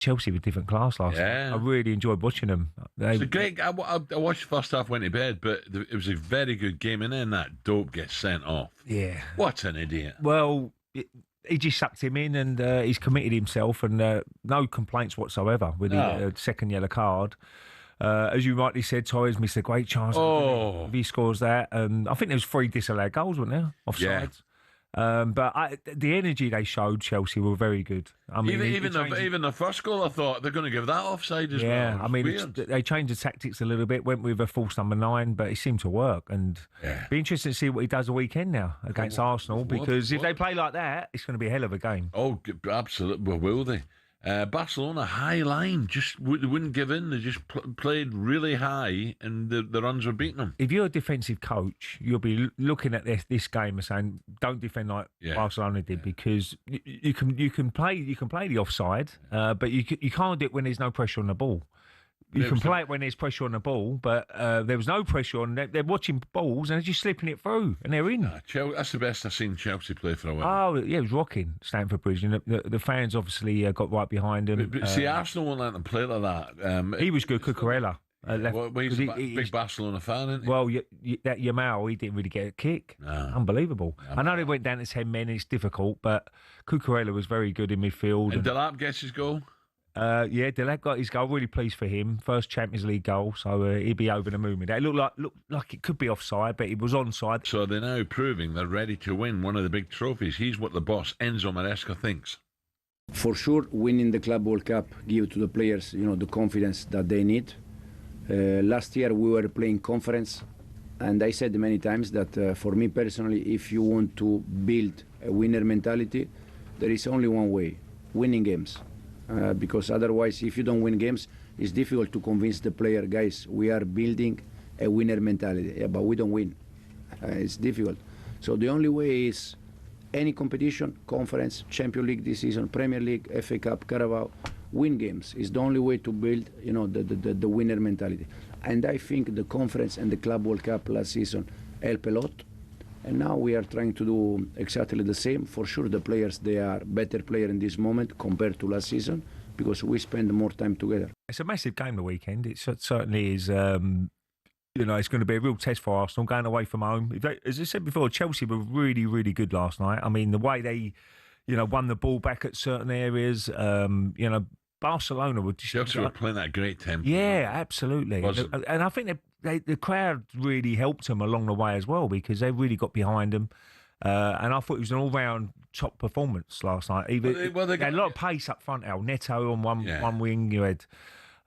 Chelsea were different class last night. I really enjoyed watching them. It's a great. I watched the first half, went to bed, but it was a very good game. And then that dope gets sent off. Yeah. What an idiot. Well, he just sucked him in, and he's committed himself, and no complaints whatsoever with the second yellow card. As you rightly said, Torres missed a great chance. If he scores that, and I think there was 3 disallowed goals, weren't there? Offsides. Yeah. But the energy they showed, Chelsea, were very good. I mean, even the first goal, I thought they're going to give that offside as well. Yeah, I mean, they changed the tactics a little bit, went with a false number 9, but it seemed to work. And be interesting to see what he does the weekend now against Arsenal, because if they play like that, it's going to be a hell of a game. Oh, absolutely. Well, will they? Barcelona, high line, just wouldn't give in. They just played really high, and the runs were beating them. If you're a defensive coach, you'll be looking at this game and saying, "Don't defend like Barcelona did," because you can play the offside, but you can't do it when there's no pressure on the ball. You can play it when there's pressure on the ball, but there was no pressure on. They're watching balls and they're just slipping it through, and they're in. That's the best I've seen Chelsea play for a while. Oh, yeah, it was rocking, Stamford Bridge, and the fans obviously got right behind him. But see, Arsenal won't let them play like that. He was good, Cucurella. He's a big Barcelona fan, isn't he? Well, that Yamal, he didn't really get a kick. No. Unbelievable. I know they went down to 10 men, it's difficult, but Cucurella was very good in midfield. And Delap gets his goal? Delap got his goal. Really pleased for him. First Champions League goal, so he'd be over the moon with that. It looked like it could be offside, but it was onside. So they're now proving they're ready to win one of the big trophies. He's what the boss, Enzo Maresca, thinks. For sure, winning the Club World Cup gives to the players, the confidence that they need. Last year we were playing conference, and I said many times that for me personally, if you want to build a winner mentality, there is only one way: winning games. Because otherwise, if you don't win games, it's difficult to convince the player, guys, we are building a winner mentality. Yeah, but we don't win. It's difficult. So the only way is any competition, conference, Champions League this season, Premier League, FA Cup, Carabao, win games is the only way to build, the winner mentality. And I think the conference and the Club World Cup last season help a lot. And now we are trying to do exactly the same. For sure, the players, they are better players in this moment compared to last season because we spend more time together. It's a massive game the weekend. It certainly is. It's going to be a real test for Arsenal going away from home. As I said before, Chelsea were really, really good last night. I mean, the way they, won the ball back at certain areas. Barcelona were just... Chelsea were playing that great tempo. Yeah, absolutely. And I think the crowd really helped them along the way as well because they really got behind them. And I thought it was an all-round top performance last night. They had a lot of pace up front. Neto on one wing, you had...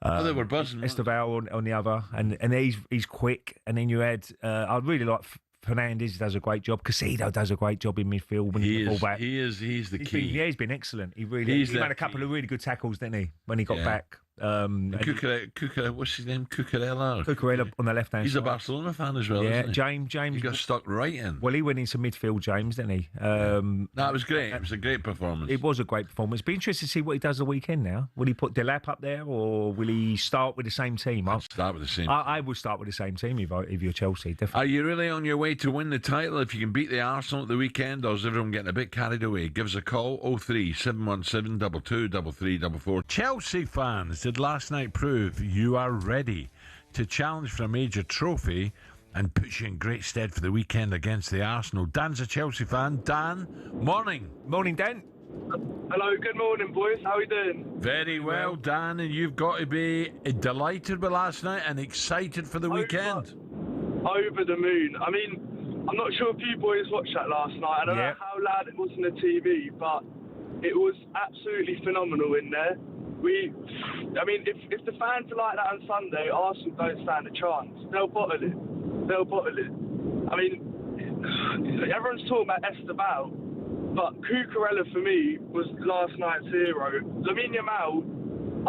they were buzzing. Esteval on the other, and he's quick. And then you had... I'd really like... Fernandes does a great job. Casido does a great job in midfield when he's the ball back. He's the key. He's been excellent. He made a couple of really good tackles, didn't he, when he got back? What's his name? Cucurella. Cucurella on the left hand. He's a Barcelona fan as well. Isn't he? James. He got stuck right in. Well, he went into midfield, James, didn't he? That was great. It was a great performance. It was a great performance. Be interested to see what he does the weekend now. Will he put Delap up there, or will he start with the same team? I'll start with the same. I would start with the same team if you're Chelsea. Definitely. Are you really on your way to win the title if you can beat the Arsenal at the weekend, or is everyone getting a bit carried away? Give us a call 03717 223344. Chelsea fans, did last night prove you are ready to challenge for a major trophy and puts you in great stead for the weekend against the Arsenal? Dan's a Chelsea fan. Dan, morning. Morning, Dan. Hello, good morning, boys. How are you doing? Very well, Dan, and you've got to be delighted with last night and excited for the weekend. Over the moon. I mean, I'm not sure if you boys watched that last night. I don't know how loud it was on the TV, but it was absolutely phenomenal in there. If the fans are like that on Sunday, Arsenal don't stand a chance. They'll bottle it. I mean, everyone's talking about Esteval, but Cucurella for me was last night's hero. Lamine Yamal,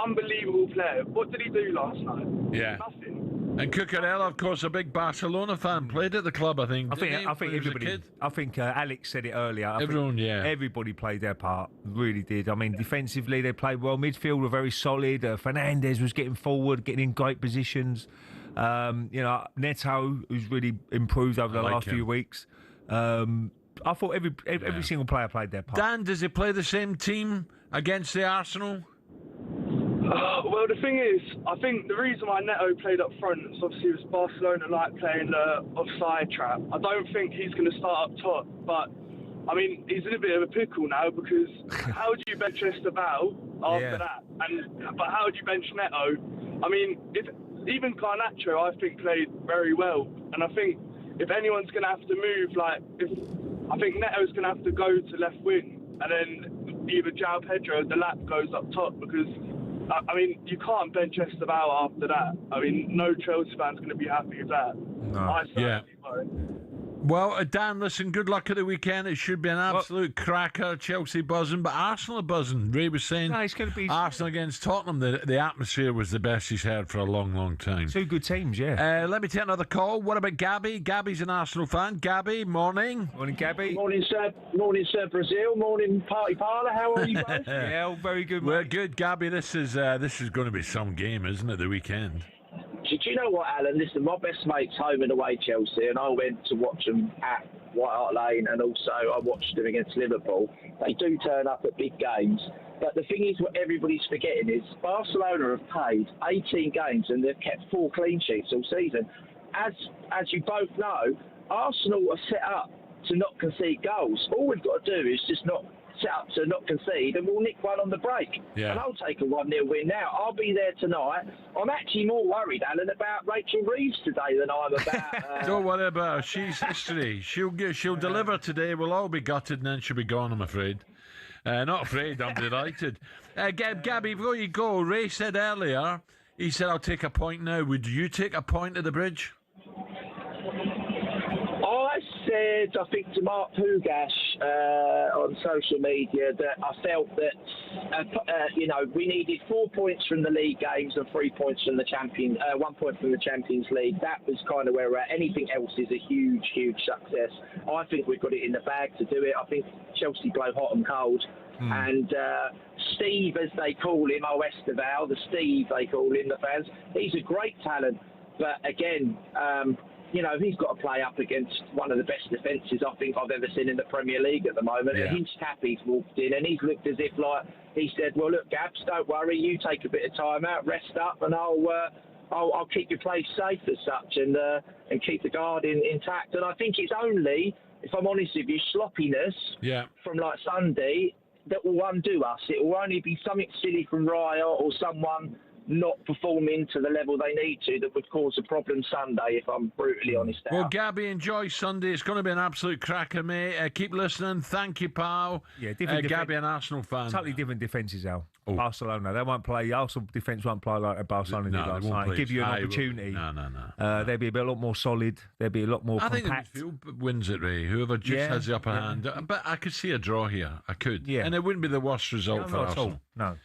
unbelievable player. What did he do last night? Yeah. Nothing. And Cucurella, of course, a big Barcelona fan, played at the club, I think. I think everybody. I think Alex said it earlier. Everybody played their part, really did. I mean, defensively they played well. Midfield were very solid. Fernandes was getting forward, getting in great positions. Neto, who's really improved over the last few weeks. I thought every single player played their part. Dan, does he play the same team against the Arsenal? Well, the thing is, I think the reason why Neto played up front is obviously it was Barcelona like playing the offside trap. I don't think he's going to start up top, but I mean, he's in a bit of a pickle now because how do you bench Esteban after that? But how do you bench Neto? I mean, even Garnacho, I think, played very well, and I think if anyone's going to have to move, I think Neto's going to have to go to left wing, and then either João Pedro or the lap goes up top because. I mean, you can't bench Esteban after that. I mean, no Chelsea fan's going to be happy with that. No. Well, Dan, listen, good luck at the weekend. It should be an absolute cracker. Chelsea buzzing, but Arsenal are buzzing. Ray was saying it's going to be Arsenal against Tottenham. The atmosphere was the best he's heard for a long, long time. Two good teams, yeah. Let me take another call. What about Gabby? Gabby's an Arsenal fan. Gabby, morning. Morning, Gabby. Morning, sir. Morning, sir. Brazil. Morning, Party Parlour. How are you both? Yeah, all very good. We're mate. good, Gabby. This is going to be some game, isn't it? The weekend. Do you know what, Alan? Listen, my best mate's home and away Chelsea, and I went to watch them at White Hart Lane, and also I watched them against Liverpool. They do turn up at big games, but the thing is, what everybody's forgetting is Barcelona have played 18 games and they've kept 4 clean sheets all season. As you both know, Arsenal are set up to not concede goals. All we've got to do is just not set up to not concede, and we'll nick one on the break. Yeah. And I'll take a 1-0 win now. I'll be there tonight. I'm actually more worried, Alan, about Rachel Reeves today than I'm about... Don't worry about her. She's history. She'll deliver today. We'll all be gutted, and then she'll be gone, I'm afraid. Not afraid, I'm delighted. Gabby, before you go, Ray said earlier, he said, I'll take a point now. Would you take a point at the bridge? I said, I think to Mark Pugash on social media that I felt that we needed 4 points from the league games and 3 points from the 1 point from the Champions League. That was kind of where we're at. Anything else is a huge, huge success. I think we've got it in the bag to do it. I think Chelsea blow hot and cold. And Steve, as they call him, Esteban, the Steve they call him, the fans, he's a great talent. But again, he's got to play up against one of the best defences I think I've ever seen in the Premier League at the moment. Yeah. And Hinch Tappy's walked in and he's looked as if he said, well, look, Gabs, don't worry, you take a bit of time out, rest up, and I'll keep your place safe as such and keep the guard intact. And I think it's only, if I'm honest with you, sloppiness from Sunday that will undo us. It will only be something silly from Raya or someone not performing to the level they need to that would cause a problem Sunday, if I'm brutally honest. Well, Gabby, enjoy Sunday. It's going to be an absolute cracker, mate. Keep listening. Thank you, pal. Yeah, Gabby, an Arsenal fan. Totally different defences, Al. Barcelona, they won't play. Arsenal defence won't play like a Barcelona did last night. Give you an opportunity. No. They'll be a lot more solid. They'll be a lot more compact. I think the midfield wins it, Ray. Whoever just has the upper hand. But I could see a draw here. I could. Yeah. And it wouldn't be the worst result for Arsenal. No.